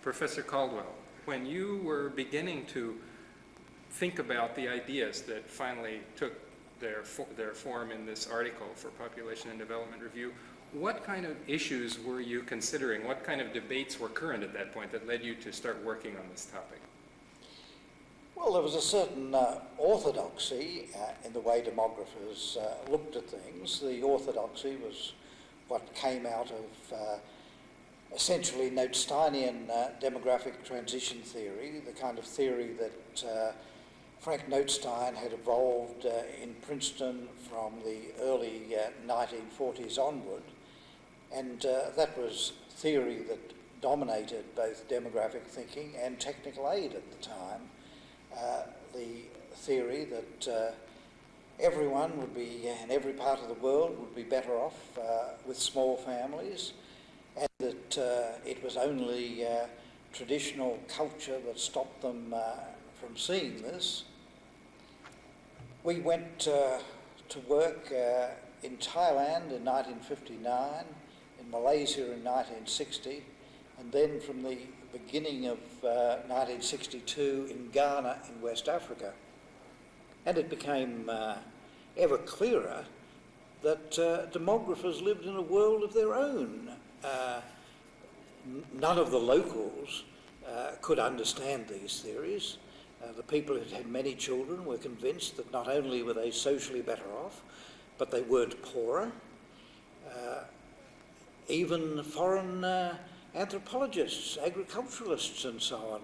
Professor Caldwell, when you were beginning to think about the ideas that finally took their form in this article for Population and Development Review, what kind of issues were you considering? What kind of debates were current at that point that led you to start working on this topic? Well, there was a certain orthodoxy in the way demographers looked at things. The orthodoxy was what came out of essentially Notesteinian demographic transition theory, the kind of theory that Frank Notestein had evolved in Princeton from the early 1940s onward. And that was theory that dominated both demographic thinking and technical aid at the time. The theory that everyone would be, in every part of the world, would be better off with small families, and that it was only traditional culture that stopped them from seeing this. We went to work in Thailand in 1959, in Malaysia in 1960, and then from the beginning of 1962 in Ghana in West Africa. And it became ever clearer that demographers lived in a world of their own. None of the locals could understand these theories. The people who had many children were convinced that not only were they socially better off, but they weren't poorer. Even foreign anthropologists, agriculturalists and so on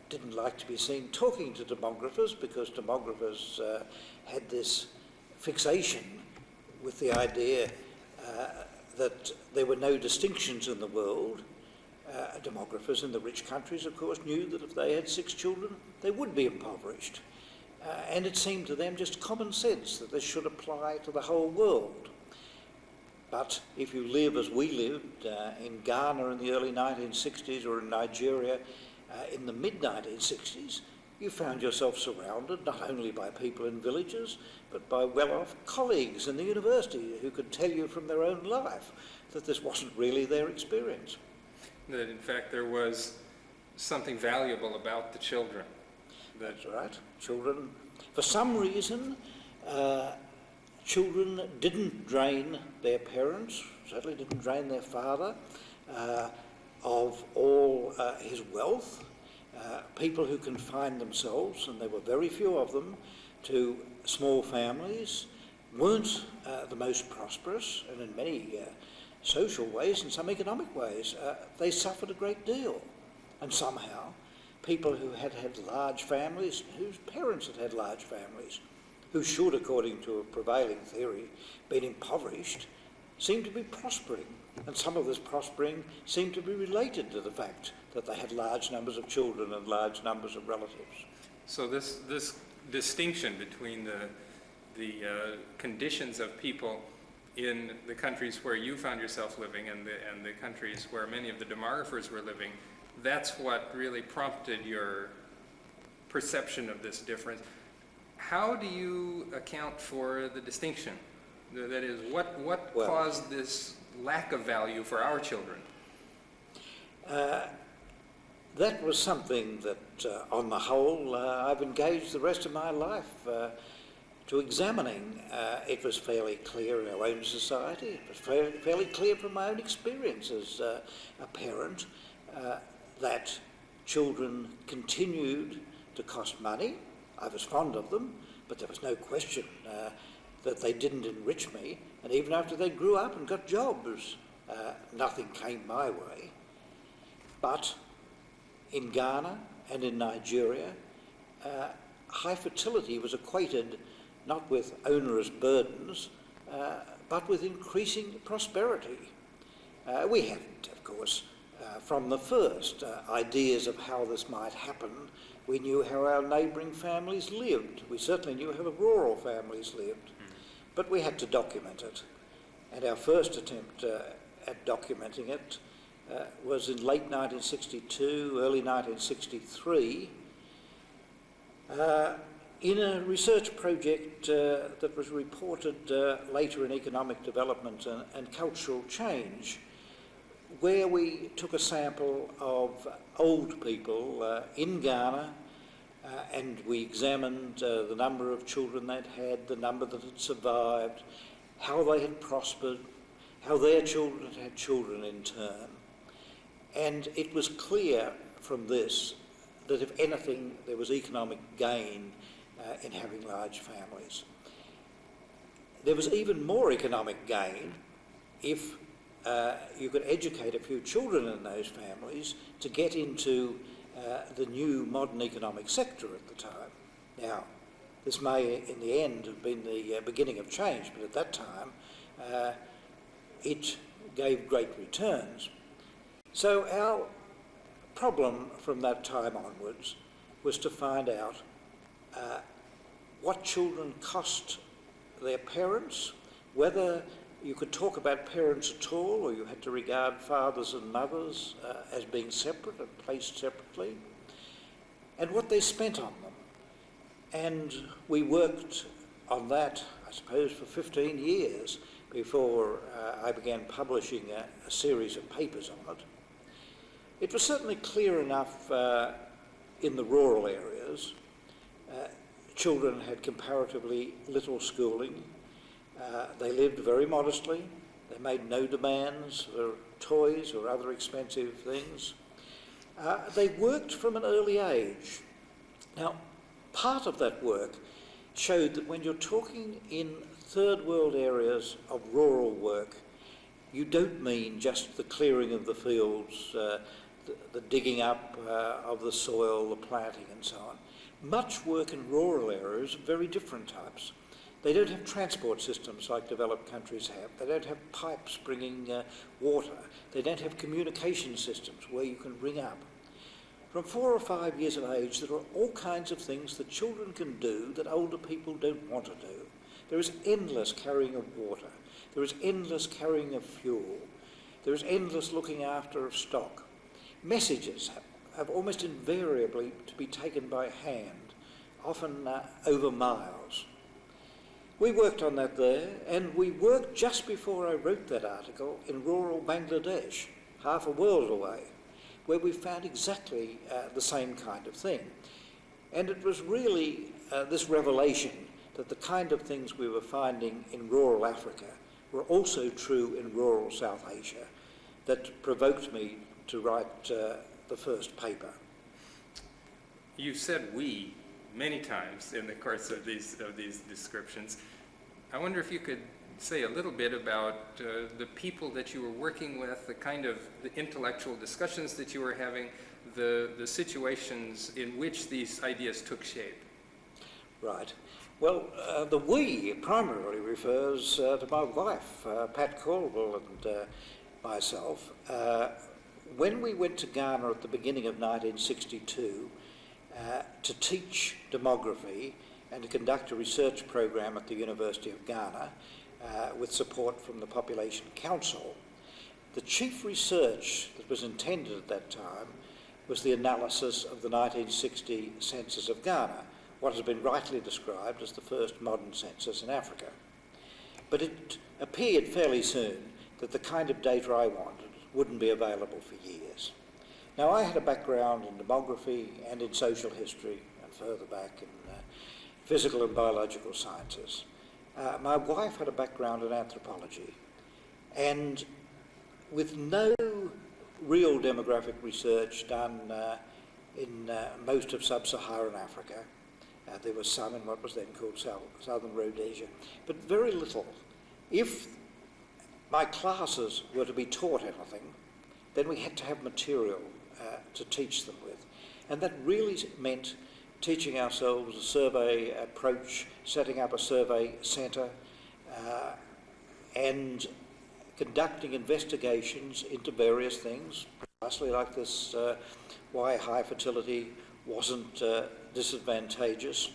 didn't like to be seen talking to demographers because demographers had this fixation with the idea that there were no distinctions in the world. Demographers in the rich countries, of course, knew that if they had 6 children, they would be impoverished. And it seemed to them just common sense that this should apply to the whole world. But if you live as we lived in Ghana in the early 1960s or in Nigeria in the mid-1960s, you found yourself surrounded not only by people in villages, but by well-off colleagues in the university who could tell you from their own life that this wasn't really their experience. That in fact there was something valuable about the children. That's right. Children, for some reason, children didn't drain their parents, certainly didn't drain their father of all his wealth. People who confined themselves, and there were very few of them, to small families weren't the most prosperous, and in many social ways, in some economic ways, they suffered a great deal. And somehow, people who had had large families, whose parents had had large families, who should, according to a prevailing theory, been impoverished, seemed to be prospering. And some of this prospering seemed to be related to the fact that they had large numbers of children and large numbers of relatives. So this distinction between the conditions of people in the countries where you found yourself living and the countries where many of the demographers were living, that's what really prompted your perception of this difference. How do you account for the distinction? That is, what caused this lack of value for our children? That was something that, on the whole, I've engaged the rest of my life to examining. It was fairly clear in our own society. It was fairly clear from my own experience as a parent that children continued to cost money. I was fond of them, but there was no question that they didn't enrich me. And even after they grew up and got jobs, nothing came my way. But in Ghana and in Nigeria, high fertility was equated not with onerous burdens, but with increasing prosperity. We hadn't, of course, from the first, ideas of how this might happen. We knew how our neighbouring families lived. We certainly knew how the rural families lived. But we had to document it. And our first attempt at documenting it was in late 1962, early 1963, in a research project that was reported later in Economic Development and Cultural Change. where we took a sample of old people in Ghana, and we examined the number of children they'd had, the number that had survived, how they had prospered, how their children had had children in turn. And it was clear from this that if anything, there was economic gain in having large families. There was even more economic gain if you could educate a few children in those families to get into the new modern economic sector at the time. Now, this may in the end have been the beginning of change, but at that time it gave great returns. So our problem from that time onwards was to find out what children cost their parents, whether you could talk about parents at all, or you had to regard fathers and mothers as being separate and placed separately, and what they spent on them. And we worked on that, I suppose, for 15 years before I began publishing a series of papers on it. It was certainly clear enough in the rural areas. Children had comparatively little schooling. They lived very modestly. They made no demands for toys or other expensive things. They worked from an early age. Now, part of that work showed that when you're talking in third world areas of rural work, you don't mean just the clearing of the fields, the digging up of the soil, the planting and so on. Much work in rural areas of very different types. They don't have transport systems like developed countries have. They don't have pipes bringing water. They don't have communication systems where you can ring up. From 4 or 5 years of age, there are all kinds of things that children can do that older people don't want to do. There is endless carrying of water. There is endless carrying of fuel. There is endless looking after of stock. Messages have almost invariably to be taken by hand, often over miles. We worked on that there, and we worked just before I wrote that article in rural Bangladesh, half a world away, where we found exactly the same kind of thing. And it was really this revelation that the kind of things we were finding in rural Africa were also true in rural South Asia that provoked me to write the first paper. You said "we" many times in the course of these descriptions. I wonder if you could say a little bit about the people that you were working with, the kind of the intellectual discussions that you were having, the situations in which these ideas took shape. Right. Well, the "we" primarily refers to my wife, Pat Caldwell, and myself. When we went to Ghana at the beginning of 1962 to teach demography and to conduct a research program at the University of Ghana with support from the Population Council, the chief research that was intended at that time was the analysis of the 1960 census of Ghana, what has been rightly described as the first modern census in Africa. But it appeared fairly soon that the kind of data I wanted wouldn't be available for years. Now, I had a background in demography and in social history, and further back in physical and biological sciences. My wife had a background in anthropology, and with no real demographic research done in most of sub-Saharan Africa, there was some in what was then called Southern Rhodesia, but very little. If my classes were to be taught anything, then we had to have material to teach them with. And that really meant teaching ourselves a survey approach, setting up a survey centre, and conducting investigations into various things, precisely like this, why high fertility wasn't disadvantageous,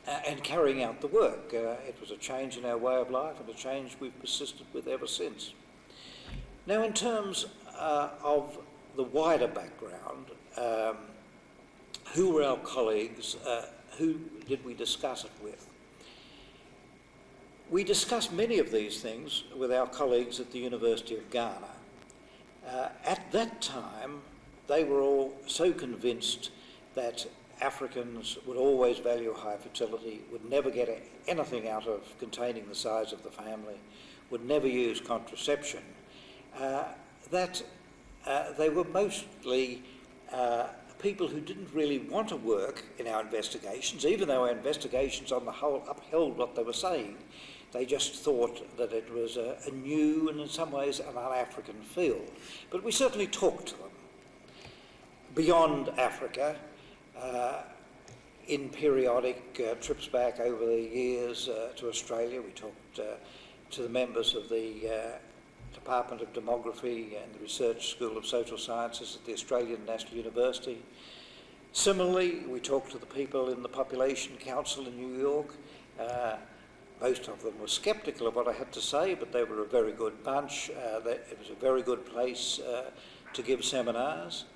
and carrying out the work. It was a change in our way of life, and a change we've persisted with ever since. Now, in terms of the wider background, who were our colleagues? Who did we discuss it with? We discussed many of these things with our colleagues at the University of Ghana, At that time, they were all so convinced that Africans would always value high fertility, would never get anything out of containing the size of the family, would never use contraception, that they were mostly people who didn't really want to work in our investigations, even though our investigations on the whole upheld what they were saying. They just thought that it was a new and in some ways an un-African field. But we certainly talked to them. Beyond Africa, in periodic trips back over the years to Australia, we talked to the members of the Department of Demography and the Research School of Social Sciences at the Australian National University. Similarly, we talked to the people in the Population Council in New York. Most of them were sceptical of what I had to say, but they were a very good bunch. It was a very good place to give seminars.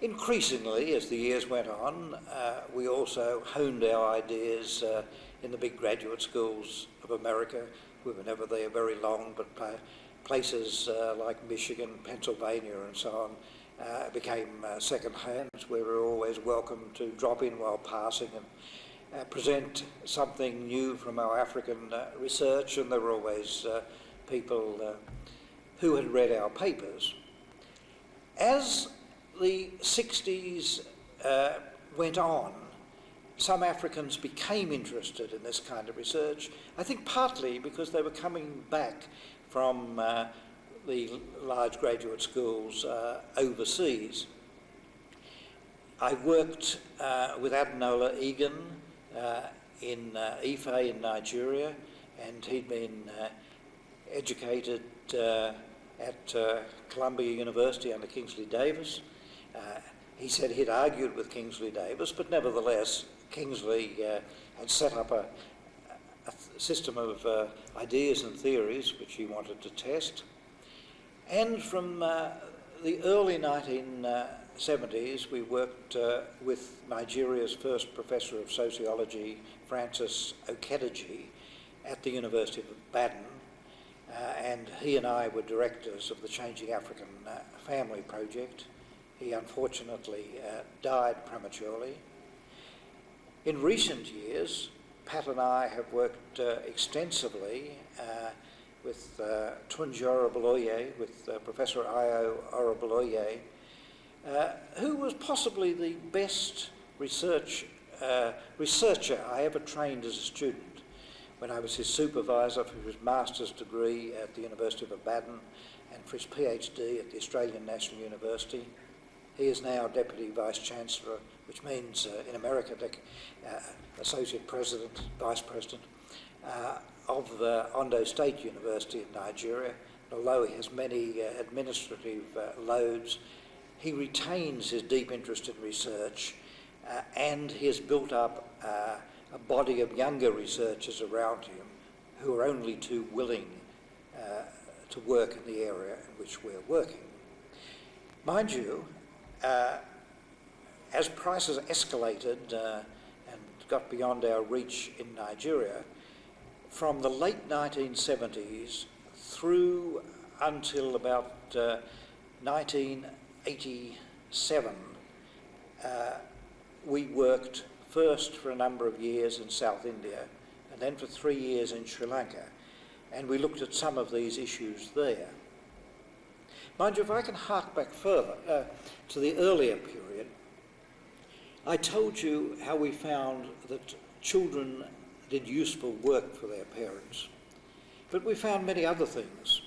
Increasingly, as the years went on, we also honed our ideas in the big graduate schools of America. We were never there very long, but places like Michigan, Pennsylvania and so on became second hands. We were always welcome to drop in while passing and present something new from our African research, and there were always people who had read our papers. As the 60s went on, some Africans became interested in this kind of research, I think partly because they were coming back from the large graduate schools overseas. I worked with Adenola Egan in Ife in Nigeria, and he'd been educated at Columbia University under Kingsley Davis. He said he'd argued with Kingsley Davis, but nevertheless Kingsley had set up a system of ideas and theories which he wanted to test. And from the early 1970s, we worked with Nigeria's first professor of sociology, Francis Okediji, at the University of Baden, and he and I were directors of the Changing African Family Project. He unfortunately died prematurely. In recent years, Pat and I have worked extensively with Tunji Oroboloye, with Professor Io Oroboloye, who was possibly the best researcher I ever trained as a student. When I was his supervisor for his master's degree at the University of Ibadan and for his PhD at the Australian National University. He is now Deputy Vice-Chancellor, which means in America Associate President, Vice President of the Ondo State University in Nigeria. Although he has many administrative loads, he retains his deep interest in research and he has built up a body of younger researchers around him who are only too willing to work in the area in which we're working. Mind you, as prices escalated and got beyond our reach in Nigeria, from the late 1970s through until about 1987, we worked first for a number of years in South India and then for 3 years in Sri Lanka, and we looked at some of these issues there. Mind you, if I can hark back further to the earlier period, I told you how we found that children did useful work for their parents, but we found many other things.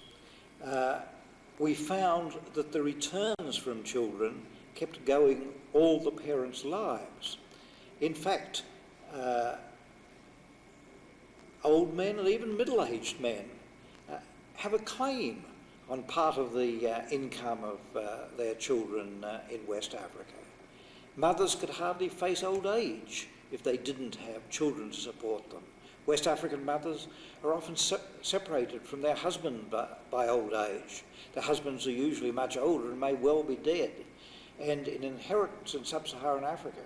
We found that the returns from children kept going all the parents' lives. In fact, old men and even middle-aged men have a claim on part of the income of their children in West Africa. Mothers could hardly face old age if they didn't have children to support them. West African mothers are often separated from their husband by old age. Their husbands are usually much older and may well be dead. And in inheritance in sub-Saharan Africa,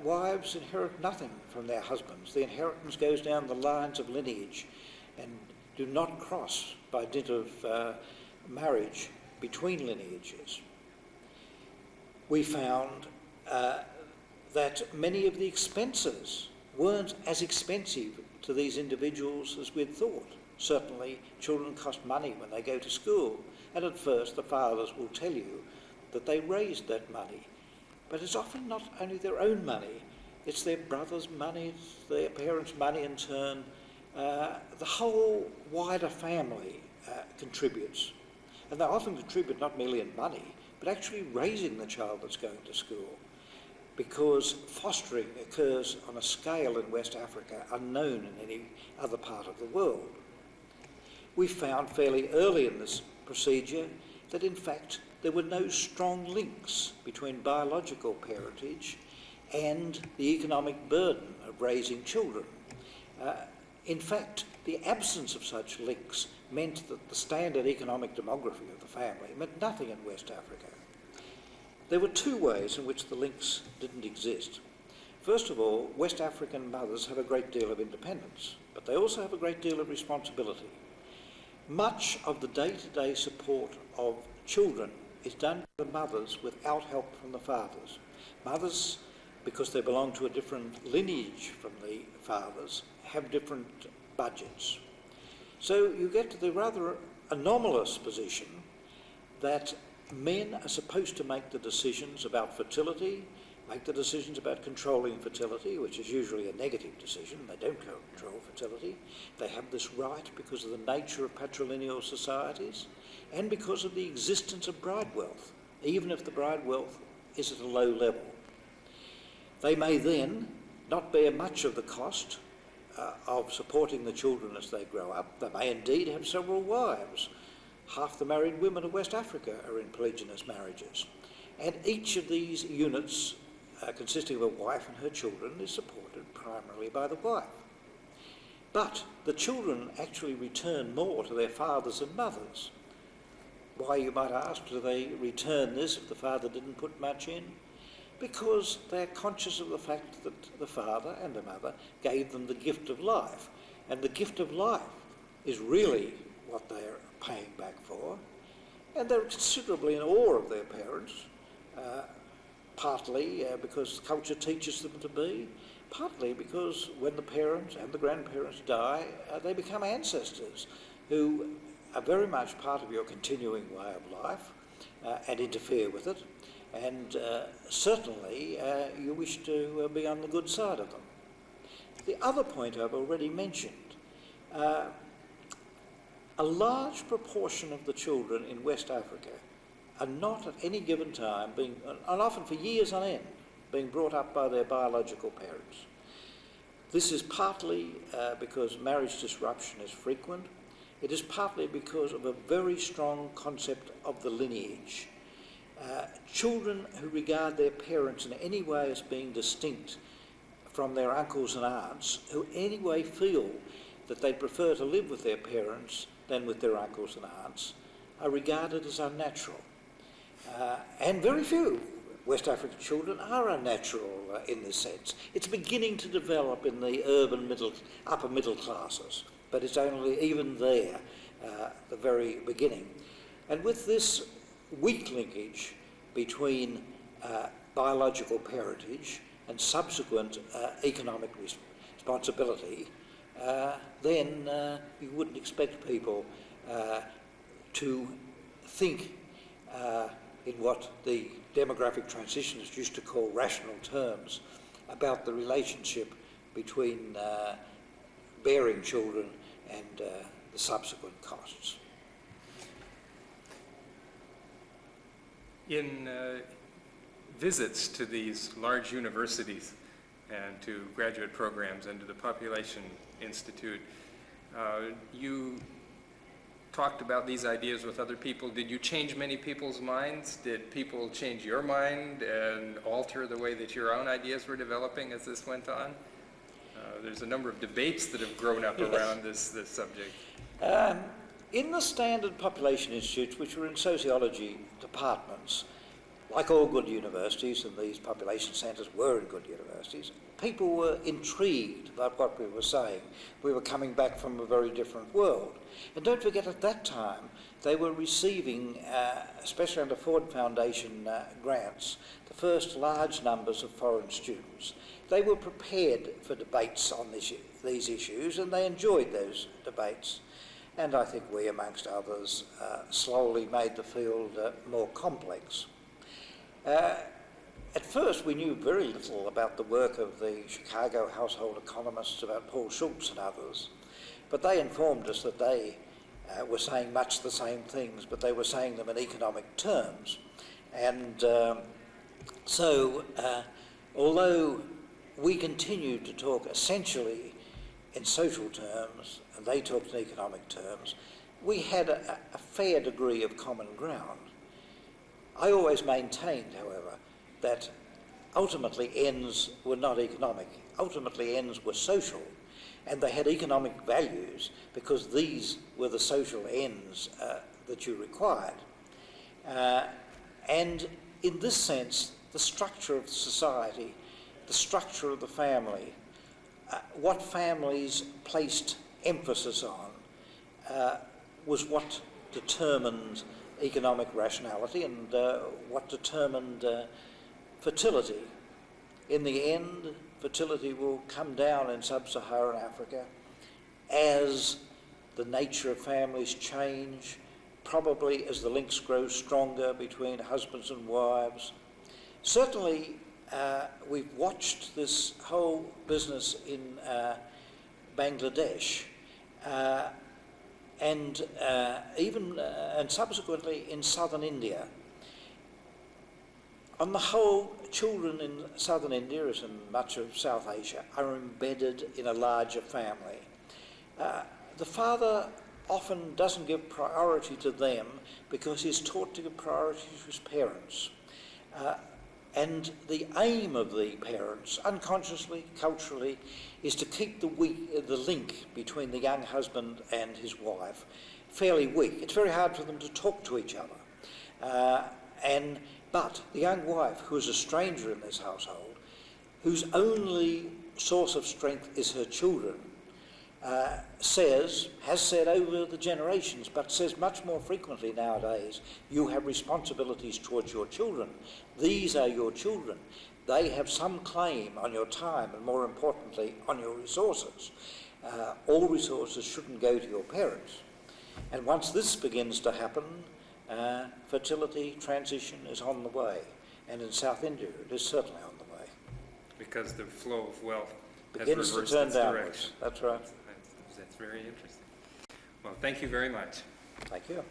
wives inherit nothing from their husbands. The inheritance goes down the lines of lineage and do not cross by dint of marriage between lineages. We found that many of the expenses weren't as expensive to these individuals as we'd thought. Certainly, children cost money when they go to school, and at first the fathers will tell you that they raised that money. But it's often not only their own money, it's their brother's money, it's their parents' money in turn. The whole wider family contributes. And they often contribute not merely in money, but actually raising the child that's going to school, because fostering occurs on a scale in West Africa unknown in any other part of the world. We found fairly early in this procedure that in fact there were no strong links between biological parentage and the economic burden of raising children. In fact, the absence of such links meant that the standard economic demography of the family meant nothing in West Africa. There were two ways in which the links didn't exist. First of all, West African mothers have a great deal of independence, but they also have a great deal of responsibility. Much of the day-to-day support of children is done by the mothers without help from the fathers. Mothers, because they belong to a different lineage from the fathers, have different budgets. So you get to the rather anomalous position that men are supposed to make the decisions about fertility, make the decisions about controlling fertility, which is usually a negative decision. They don't control fertility. They have this right because of the nature of patrilineal societies and because of the existence of bride wealth, even if the bride wealth is at a low level. They may then not bear much of the cost of supporting the children as they grow up. They may indeed have several wives. Half the married women of West Africa are in polygynous marriages. And each of these units, consisting of a wife and her children, is supported primarily by the wife. But the children actually return more to their fathers and mothers. Why, you might ask, do they return this if the father didn't put much in? Because they're conscious of the fact that the father and the mother gave them the gift of life. And the gift of life is really what they're paying back for. And they're considerably in awe of their parents, partly because culture teaches them to be, partly because when the parents and the grandparents die, they become ancestors who are very much part of your continuing way of life and interfere with it. And certainly you wish to be on the good side of them. The other point I've already mentioned, a large proportion of the children in West Africa are not at any given time being, and often for years on end, being brought up by their biological parents. This is partly because marriage disruption is frequent. It is partly because of a very strong concept of the lineage. Children who regard their parents in any way as being distinct from their uncles and aunts, who anyway feel that they prefer to live with their parents than with their uncles and aunts, are regarded as unnatural. And very few West African children are unnatural in this sense. It's beginning to develop in the urban upper middle classes, but it's only even there, the very beginning. And with this weak linkage between biological parentage and subsequent economic responsibility, then you wouldn't expect people to think in what the demographic transitionists used to call rational terms about the relationship between bearing children and the subsequent costs. In visits to these large universities and to graduate programs and to the Population Institute, you talked about these ideas with other people. Did you change many people's minds? Did people change your mind and alter the way that your own ideas were developing as this went on? There's a number of debates that have grown up around this subject. In the standard population institutes, which were in sociology departments, like all good universities, and these population centres were in good universities, people were intrigued about what we were saying. We were coming back from a very different world. And don't forget, at that time, they were receiving, especially under Ford Foundation grants, the first large numbers of foreign students. They were prepared for debates on these issues, and they enjoyed those debates. And I think we, amongst others, slowly made the field more complex. At first, we knew very little about the work of the Chicago household economists, about Paul Schultz and others, but they informed us that they were saying much the same things, but they were saying them in economic terms. And so, although we continued to talk essentially in social terms, and they talked in economic terms, we had a fair degree of common ground. I always maintained, however, that ultimately ends were not economic. Ultimately ends were social, and they had economic values because these were the social ends that you required. And in this sense, the structure of society, the structure of the family, what families placed emphasis on was what determined economic rationality and what determined fertility. In the end, fertility will come down in sub-Saharan Africa as the nature of families change, probably as the links grow stronger between husbands and wives. Certainly, we've watched this whole business in Bangladesh and subsequently in southern India. On the whole, children in southern India, as in much of South Asia, are embedded in a larger family. The father often doesn't give priority to them because he's taught to give priority to his parents. And the aim of the parents, unconsciously, culturally, is to keep the link between the young husband and his wife fairly weak. It's very hard for them to talk to each other. But the young wife, who is a stranger in this household, whose only source of strength is her children, has said over the generations, but says much more frequently nowadays, you have responsibilities towards your children. These are your children. They have some claim on your time and, more importantly, on your resources. All resources shouldn't go to your parents. And once this begins to happen, fertility transition is on the way. And in South India, it is certainly on the way. Because the flow of wealth begins has reversed to turn its downwards. direction. That's right. That's very interesting. Well, thank you very much. Thank you.